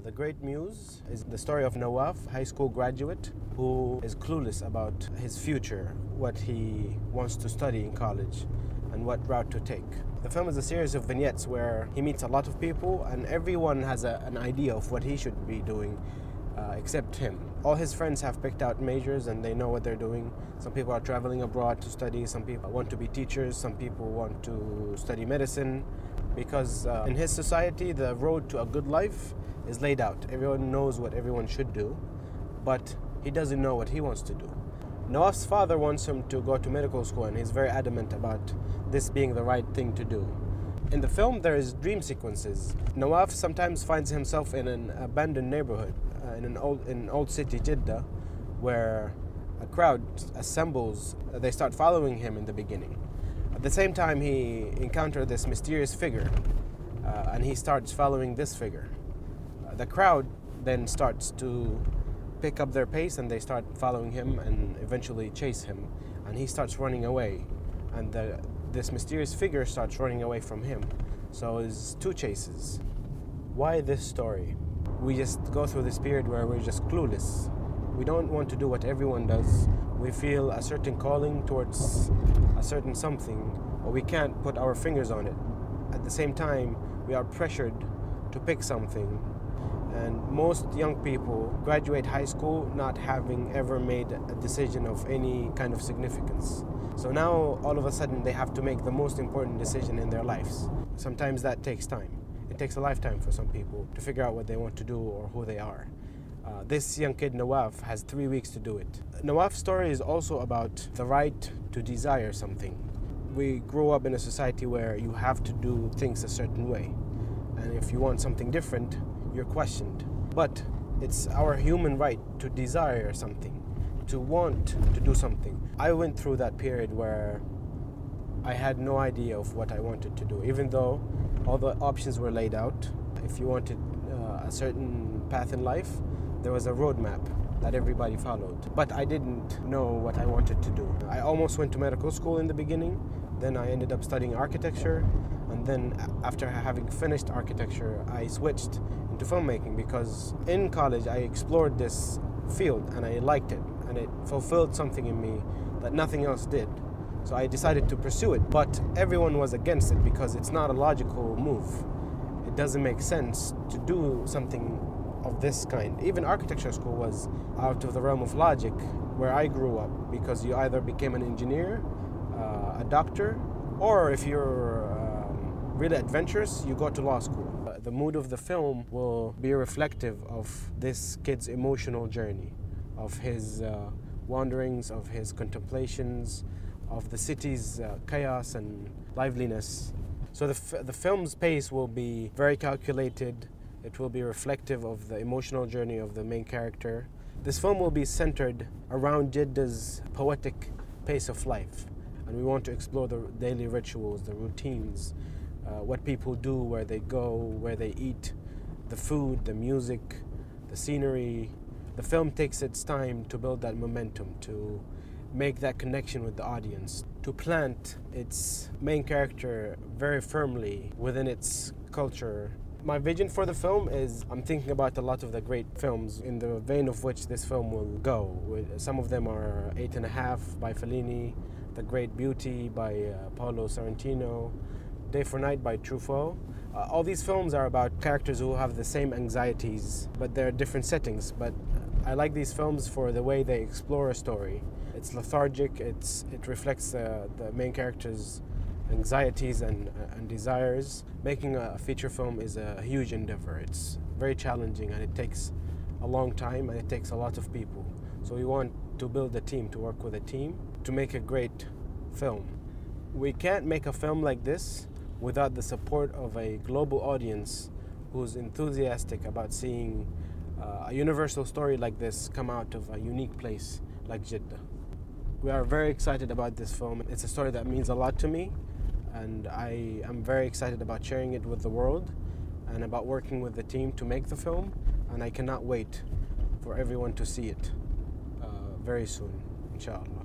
The Great Muse is the story of Nawaf, high school graduate, who is clueless about his future, what he wants to study in college, and what route to take. The film is a series of vignettes where he meets a lot of people, and everyone has an idea of what he should be doing, except him. All his friends have picked out majors and they know what they're doing. Some people are traveling abroad to study, some people want to be teachers, some people want to study medicine, because in his society the road to a good life is laid out. Everyone knows what everyone should do, but he doesn't know what he wants to do. Nawaf's father wants him to go to medical school, and he's very adamant about this being the right thing to do. In the film, there is dream sequences. Nawaf sometimes finds himself in an abandoned neighborhood in an old city, Jeddah, where a crowd assembles. They start following him in the beginning. At the same time, he encounters this mysterious figure, and he starts following this figure. The crowd then starts to pick up their pace, and they start following him and eventually chase him, and he starts running away, and this mysterious figure starts running away from him. So it's two chases. Why this story? We just go through this period where we're just clueless. We don't want to do what everyone does. We feel a certain calling towards a certain something, but we can't put our fingers on it. At the same time, we are pressured to pick something. And most young people graduate high school not having ever made a decision of any kind of significance. So now, all of a sudden, they have to make the most important decision in their lives. Sometimes that takes time. It takes a lifetime for some people to figure out what they want to do or who they are. This young kid, Nawaf, has 3 weeks to do it. Nawaf's story is also about the right to desire something. We grow up in a society where you have to do things a certain way. And if you want something different, you're questioned. But it's our human right to desire something, to want to do something. I went through that period where I had no idea of what I wanted to do, even though all the options were laid out. If you wanted a certain path in life, there was a roadmap that everybody followed. But I didn't know what I wanted to do. I almost went to medical school in the beginning, then I ended up studying architecture, and then after having finished architecture, I switched into filmmaking because in college I explored this field and I liked it, and it fulfilled something in me that nothing else did. So I decided to pursue it, but everyone was against it because it's not a logical move. It doesn't make sense to do something of this kind. Even architecture school was out of the realm of logic where I grew up, because you either became an engineer, a doctor, or if you're really adventurous, you go to law school. The mood of the film will be reflective of this kid's emotional journey, of his wanderings, of his contemplations, of the city's chaos and liveliness. So the film's pace will be very calculated. It will be reflective of the emotional journey of the main character. This film will be centered around Jeddah's poetic pace of life. And we want to explore the daily rituals, the routines, what people do, where they go, where they eat, the food, the music, the scenery. The film takes its time to build that momentum, to make that connection with the audience, to plant its main character very firmly within its culture. My vision for the film is I'm thinking about a lot of the great films in the vein of which this film will go. Some of them are 8.5 by Fellini, The Great Beauty by Paolo Sorrentino, Day for Night by Truffaut. All these films are about characters who have the same anxieties, but they're different settings. But I like these films for the way they explore a story. It's lethargic, it reflects the main character's anxieties and desires. Making a feature film is a huge endeavor. It's very challenging, and it takes a long time, and it takes a lot of people. So we want to build a team, to work with a team, to make a great film. We can't make a film like this without the support of a global audience who's enthusiastic about seeing a universal story like this come out of a unique place like Jeddah. We are very excited about this film. It's a story that means a lot to me, and I am very excited about sharing it with the world and about working with the team to make the film, and I cannot wait for everyone to see it very soon, inshallah.